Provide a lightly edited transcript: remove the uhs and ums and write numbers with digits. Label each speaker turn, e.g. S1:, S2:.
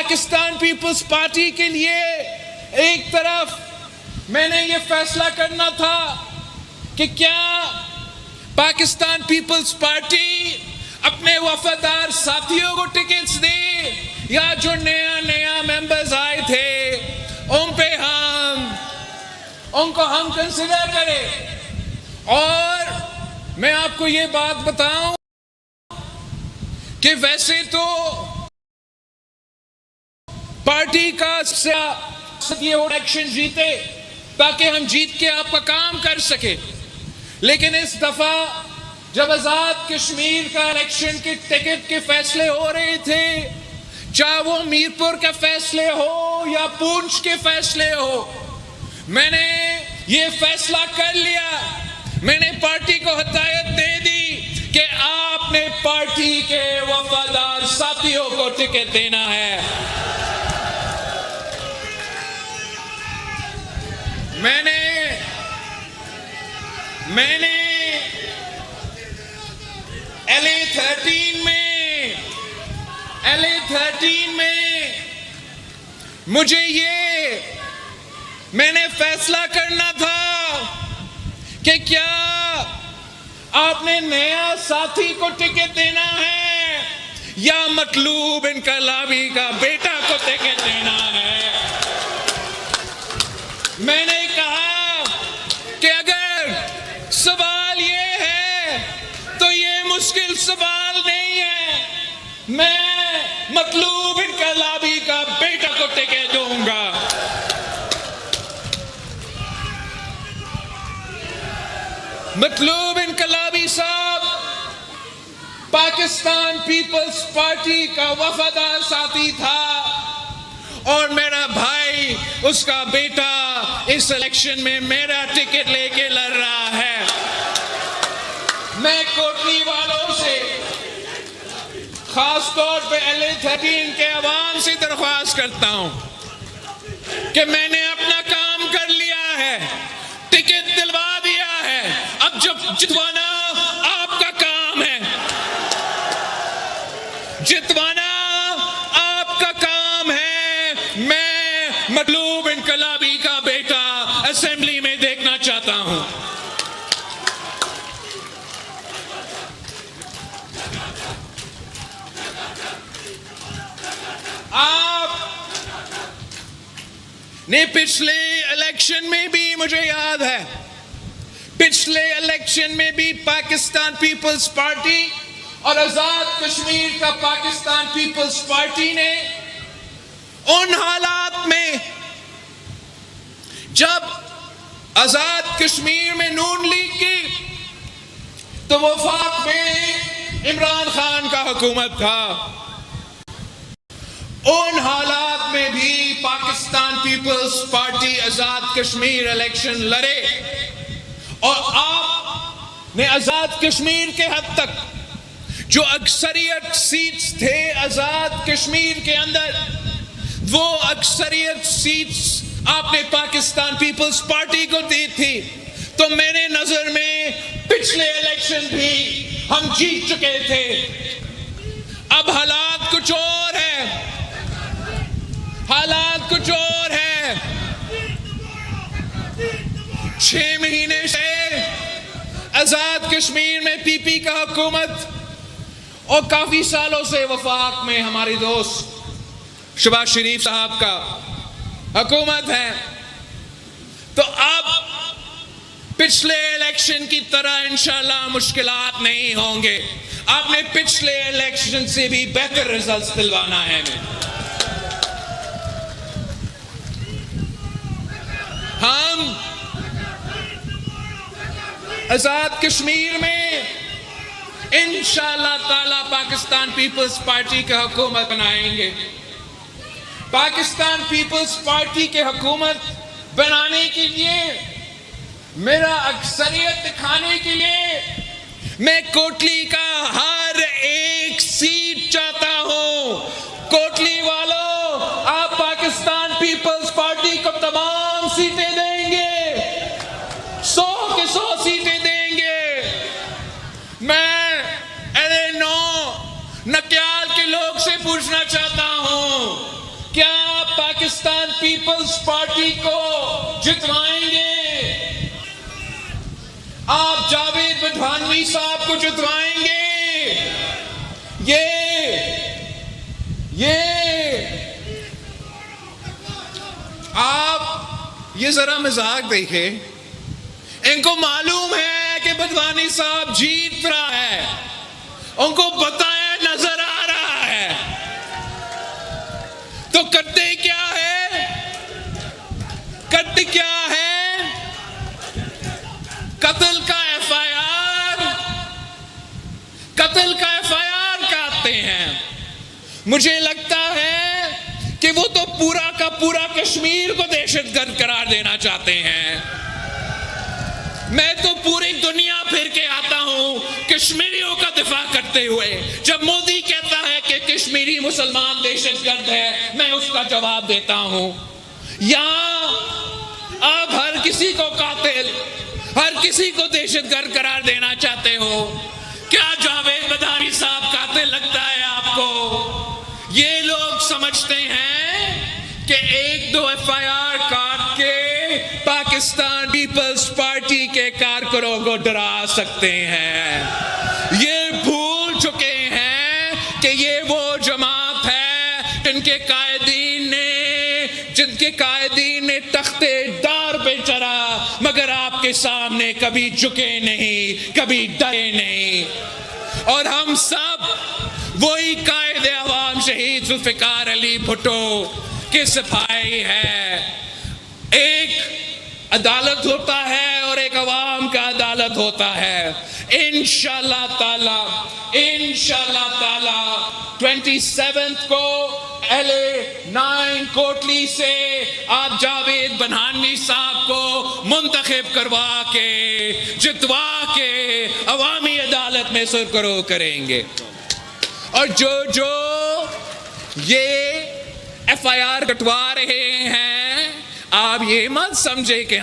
S1: Pakistan peoples party के लिए एक तरफ मैंने ये फैसला करना था कि क्या पाकिस्तान पीपल्स पार्टी अपने वफादार साथियों को टिकट्स दे, या जो नया मेंबर्स आए थे उनको हम कंसिडर करें। और मैं आपको ये बात बताऊं कि वैसे तो पार्टी का ये इलेक्शन जीते ताकि हम जीत के आपका काम कर सके, लेकिन इस दफा जब आजाद कश्मीर का इलेक्शन के टिकट के फैसले हो रहे थे, चाहे वो मीरपुर के फैसले हो या पूंछ के फैसले हो, मैंने ये फैसला कर लिया, मैंने पार्टी को हिदायत दे दी कि आपने पार्टी के वफादार साथियों को टिकट देना है। मैंने LA13 में मैंने फैसला करना था कि क्या आपने नया साथी को टिकट देना है या मतलूब इनकलाबी का बेटा को टिकट देना है। मैंने कहा कि अगर सवाल ये है तो ये मुश्किल सवाल नहीं है, मैं मतलूब इनकलाबी का बेटा को टिकट दूंगा। मतलूब इनकलाबी साहब पाकिस्तान पीपल्स पार्टी का वफादार साथी था और मेरा भाई, उसका बेटा इस इलेक्शन में मेरा टिकट लेके लड़ रहा है। मैं कोटली वालों से, खास तौर पे LA13 के अवाम से दरख्वास्त करता हूं कि मैंने अपना काम कर लिया है, टिकट दिलवा दिया है, अब जब जितवाना आपका काम है, जितवाना आपका काम है। मैं मतलूब इनकलाबी का बेटा असेंबली में देखना चाहता हूं। आपने पिछले इलेक्शन में भी, मुझे याद है, पिछले इलेक्शन में भी पाकिस्तान पीपल्स पार्टी और आजाद कश्मीर का पाकिस्तान पीपल्स पार्टी ने उन हालात में जब आजाद कश्मीर में नून लीग की तो वफाक में इमरान खान का हुकूमत था, उन हालात में भी पाकिस्तान पीपल्स पार्टी आजाद कश्मीर इलेक्शन लड़े और आपने आजाद कश्मीर के हद तक जो अक्सरियत सीट्स थे आजाद कश्मीर के अंदर, वो अक्सरियत सीट्स आपने पाकिस्तान पीपल्स पार्टी को दी थी। तो मेरे नजर में पिछले इलेक्शन भी हम जीत चुके थे। अब हालात कुछ और है, हालात कुछ और है। 6 महीने से आजाद कश्मीर में पीपी का हुकूमत और काफी सालों से वफाक में हमारे दोस्त शहबाज शरीफ साहब का हुकूमत है। तो अब पिछले इलेक्शन की तरह इंशाल्लाह मुश्किलात नहीं होंगे। आपने पिछले इलेक्शन से भी बेहतर रिजल्ट्स दिलवाना है। हम आजाद कश्मीर में इंशाअल्लाह ताला पाकिस्तान पीपल्स पार्टी की हुकूमत बनाएंगे। पाकिस्तान पीपल्स पार्टी के हुकूमत बनाने के लिए, मेरा अक्सरियत दिखाने के लिए मैं कोटली का हर एक सीट चाहता हूं। कोटली वालों, आप पाकिस्तान पीपल्स पार्टी को तमाम सीटें देंगे, 100 के 100 सीटें देंगे। मैं LA9 नक्याल के लोग से पूछना चाहता हूं, पीपल्स पार्टी को जितवाएंगे, आप जावेद बधानवी साहब को जितवाएंगे। आप ये जरा मजाक देखें, इनको मालूम है कि बदवानी साहब जीत रहा है, उनको पता है, नजर आ रहा है, तो करते क्या है, कत्ल का एफआईआर काटते हैं। मुझे लगता है कि वो तो पूरा का पूरा कश्मीर को दहशतगर्द करार देना चाहते हैं। मैं तो पूरी दुनिया फिर के आता हूं कश्मीरियों का दिफा करते हुए। जब मोदी कहता है कि कश्मीरी मुसलमान दहशतगर्द है, मैं उसका जवाब देता हूं। यहां आप हर किसी को कातिल, हर किसी को दहशतगर्द करार देना चाहते हो। क्या जावेद बधानी साहब कातिल लगता है आपको? ये लोग समझते हैं कि 1-2 एफआईआर काट के पाकिस्तान पीपल्स पार्टी के कारकुनों को डरा सकते हैं। ये भूल चुके हैं कि ये वो जमात है जिनके कायदीन ने तख्ते दार पे चढ़ा, मगर आपके सामने कभी झुके नहीं, कभी डरे नहीं। और हम सब वही कायदे अवाम शहीद जुल्फिकार अली भुट्टो के सिपाही है। एक अदालत होता है और एक अवाम का अदालत होता है। इंशाअल्लाह ताला 27 को LA 9 कोटली से आप जावेद बधानवी साहब को मुंतखब करवा के, जितवा के अवामी अदालत में सुरखरू करेंगे। और जो ये एफआईआर कटवा रहे हैं, आप ये मत समझे कि